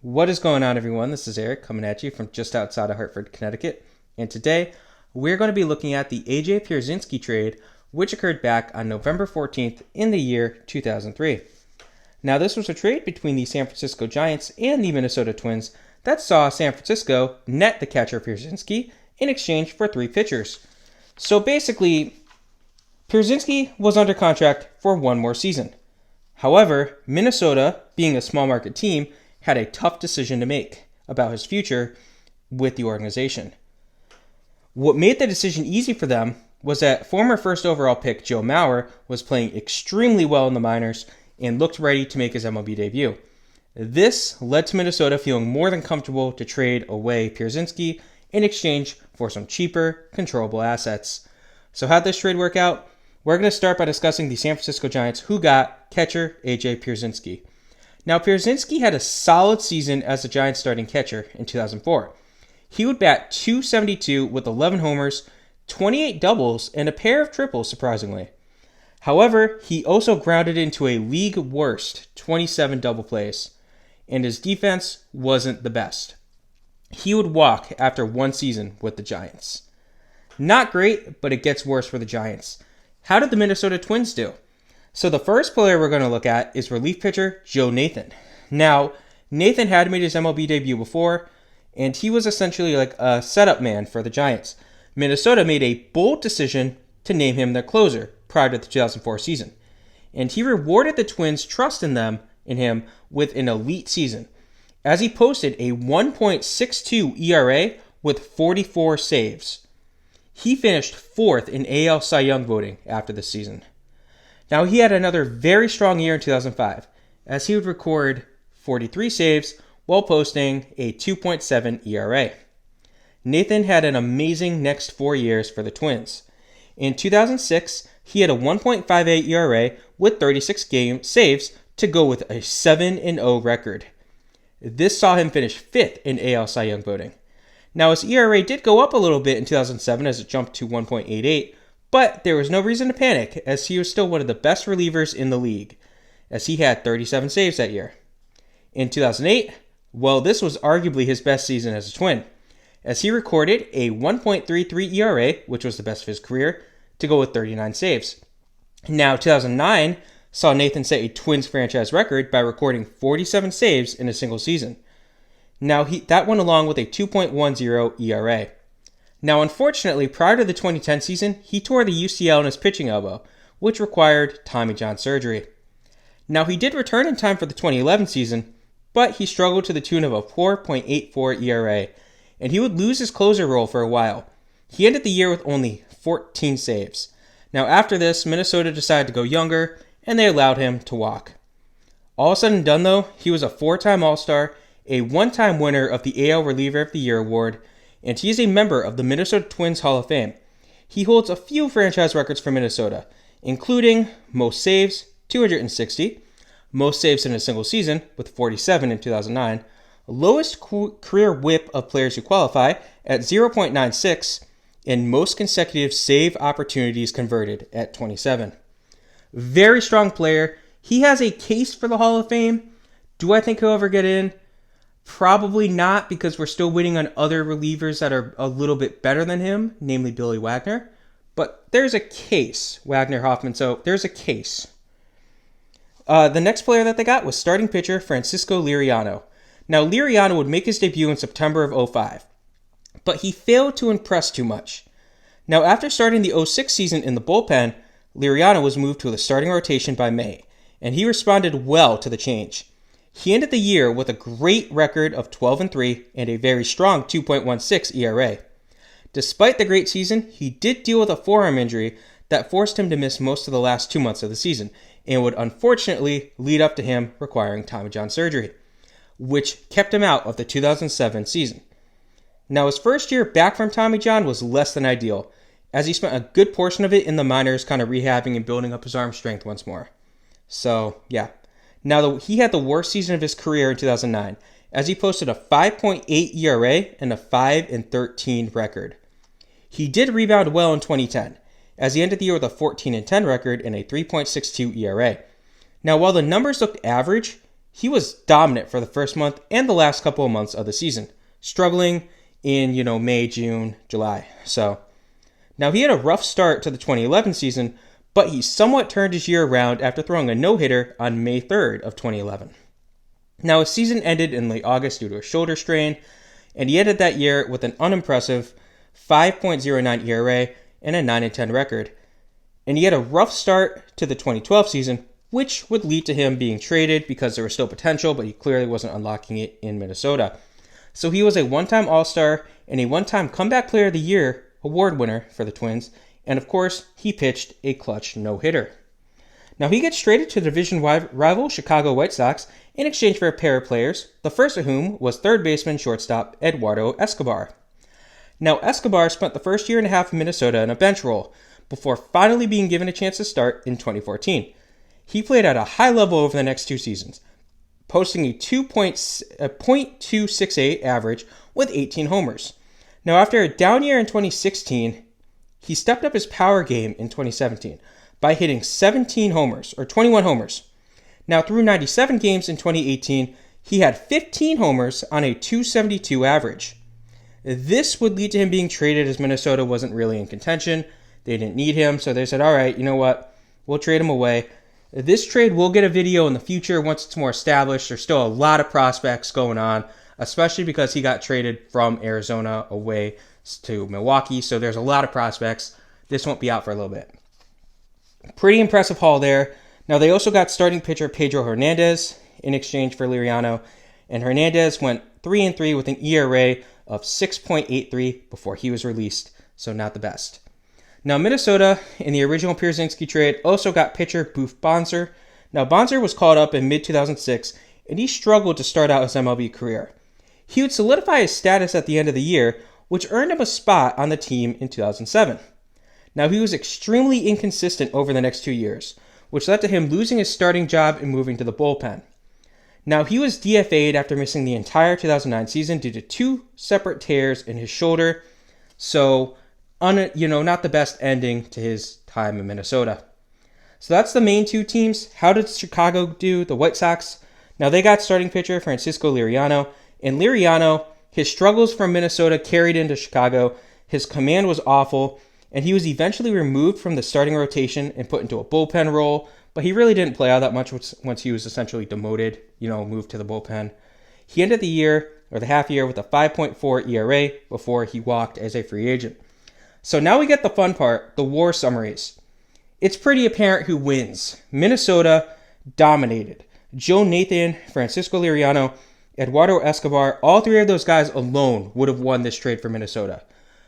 What is going on, everyone? This is Eric coming at you from just outside of Hartford, Connecticut. And today, we're going to be looking at the AJ Pierzynski trade, which occurred back on November 14th in the year 2003. Now, this was a trade between the San Francisco Giants and the Minnesota Twins that saw San Francisco net the catcher Pierzynski in exchange for 3 pitchers. So basically, Pierzynski was under contract for 1 more season. However, Minnesota, being a small market team, had a tough decision to make about his future with the organization. What made the decision easy for them was that former first overall pick Joe Mauer was playing extremely well in the minors and looked ready to make his MLB debut. This led to Minnesota feeling more than comfortable to trade away Pierzynski in exchange for some cheaper, controllable assets. So how'd this trade work out? We're going to start by discussing the San Francisco Giants, who got catcher AJ Pierzynski. Now, Pierzynski had a solid season as the Giants' starting catcher in 2004. He would bat .272 with 11 homers, 28 doubles, and a pair of triples, surprisingly. However, he also grounded into a league-worst 27 double plays, and his defense wasn't the best. He would walk after 1 season with the Giants. Not great, but it gets worse for the Giants. How did the Minnesota Twins do? So the first player we're going to look at is relief pitcher Joe Nathan. Now, Nathan had made his MLB debut before, and he was essentially like a setup man for the Giants. Minnesota made a bold decision to name him their closer prior to the 2004 season, and he rewarded the Twins' trust in him with an elite season, as he posted a 1.62 ERA with 44 saves. He finished 4th in AL Cy Young voting after this season. Now, he had another very strong year in 2005, as he would record 43 saves while posting a 2.7 ERA. Nathan had an amazing next 4 years for the Twins. In 2006, he had a 1.58 ERA with 36 game saves to go with a 7-0 record. This saw him finish 5th in AL Cy Young voting. Now, his ERA did go up a little bit in 2007 as it jumped to 1.88, but there was no reason to panic, as he was still one of the best relievers in the league, as he had 37 saves that year. In 2008, well, this was arguably his best season as a Twin, as he recorded a 1.33 ERA, which was the best of his career, to go with 39 saves. Now, 2009 saw Nathan set a Twins franchise record by recording 47 saves in a single season. Now, that went along with a 2.10 ERA. Now, unfortunately, prior to the 2010 season, he tore the UCL in his pitching elbow, which required Tommy John surgery. Now, he did return in time for the 2011 season, but he struggled to the tune of a 4.84 ERA, and he would lose his closer role for a while. He ended the year with only 14 saves. Now, after this, Minnesota decided to go younger, and they allowed him to walk. All said and done, though, he was a 4-time All-Star, a 1-time winner of the AL Reliever of the Year award, and he is a member of the Minnesota Twins Hall of Fame. He holds a few franchise records for Minnesota, including most saves, 260, most saves in a single season, with 47 in 2009, lowest career whip of players who qualify at 0.96, and most consecutive save opportunities converted at 27. Very strong player. He has a case for the Hall of Fame. Do I think he'll ever get in? Probably not, because we're still waiting on other relievers that are a little bit better than him, namely Billy Wagner. But there's a case, Wagner Hoffman, so there's a case. The next player that they got was starting pitcher Francisco Liriano. Now, Liriano would make his debut in September of 2005, but he failed to impress too much. Now, after starting the 2006 season in the bullpen, Liriano was moved to the starting rotation by May, and he responded well to the change. He ended the year with a great record of 12-3 and a very strong 2.16 ERA. Despite the great season, he did deal with a forearm injury that forced him to miss most of the last 2 months of the season, and would unfortunately lead up to him requiring Tommy John surgery, which kept him out of the 2007 season. Now, his first year back from Tommy John was less than ideal, as he spent a good portion of it in the minors kind of rehabbing and building up his arm strength once more. So, yeah. Now, he had the worst season of his career in 2009, as he posted a 5.8 ERA and a 5-13 record. He did rebound well in 2010, as he ended the year with a 14-10 record and a 3.62 ERA. Now, while the numbers looked average, he was dominant for the first month and the last couple of months of the season, struggling in, May, June, July. So now he had a rough start to the 2011 season, but he somewhat turned his year around after throwing a no-hitter on May 3rd of 2011. Now his season ended in late August due to a shoulder strain, and he ended that year with an unimpressive 5.09 ERA and a 9-10 record. And he had a rough start to the 2012 season, which would lead to him being traded because there was still potential, but he clearly wasn't unlocking it in Minnesota. So he was a one-time All-Star and a one-time Comeback Player of the Year award winner for the Twins, and of course, he pitched a clutch no-hitter. Now he gets traded to the division rival Chicago White Sox in exchange for a pair of players, the first of whom was third baseman shortstop Eduardo Escobar. Now Escobar spent the first year and a half in Minnesota in a bench role before finally being given a chance to start in 2014. He played at a high level over the next 2 seasons, posting a .268 average with 18 homers. Now after a down year in 2016, he stepped up his power game in 2017 by hitting 17 homers, or 21 homers. Now through 97 games in 2018, he had 15 homers on a .272 average. This would lead to him being traded as Minnesota wasn't really in contention. They didn't need him, so they said, all right, you know what? We'll trade him away. This trade will get a video in the future once it's more established. There's still a lot of prospects going on, especially because he got traded from Arizona away to Milwaukee, so there's a lot of prospects. This won't be out for a little bit. Pretty impressive haul there. Now, they also got starting pitcher Pedro Hernandez in exchange for Liriano, and Hernandez went 3-3 with an ERA of 6.83 before he was released, so not the best. Now, Minnesota, in the original Pierzynski trade, also got pitcher Boof Bonser. Now, Bonser was called up in mid-2006, and he struggled to start out his MLB career. He would solidify his status at the end of the year, which earned him a spot on the team in 2007. Now, he was extremely inconsistent over the next 2 years, which led to him losing his starting job and moving to the bullpen. Now, he was DFA'd after missing the entire 2009 season due to 2 separate tears in his shoulder, so not the best ending to his time in Minnesota. So that's the main 2 teams. How did Chicago do? The White Sox. Now they got starting pitcher Francisco Liriano. And Liriano, his struggles from Minnesota carried into Chicago. His command was awful. And he was eventually removed from the starting rotation and put into a bullpen role. But he really didn't play all that much once he was essentially demoted, moved to the bullpen. He ended the year, or the half year, with a 5.4 ERA before he walked as a free agent. So now we get the fun part, the WAR summaries. It's pretty apparent who wins. Minnesota dominated. Joe Nathan, Francisco Liriano, Eduardo Escobar, all 3 of those guys alone would have won this trade for Minnesota.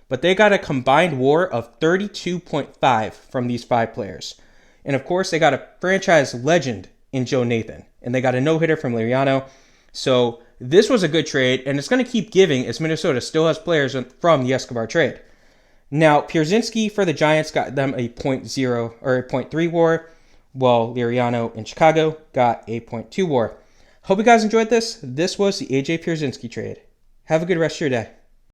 But they got a combined WAR of 32.5 from these 5 players. And of course, they got a franchise legend in Joe Nathan. And they got a no-hitter from Liriano. So this was a good trade, and it's going to keep giving as Minnesota still has players from the Escobar trade. Now, Pierzynski for the Giants got them a .0 or a .3 WAR, while Liriano in Chicago got a .2 WAR. Hope you guys enjoyed this. This was the AJ Pierzynski trade. Have a good rest of your day.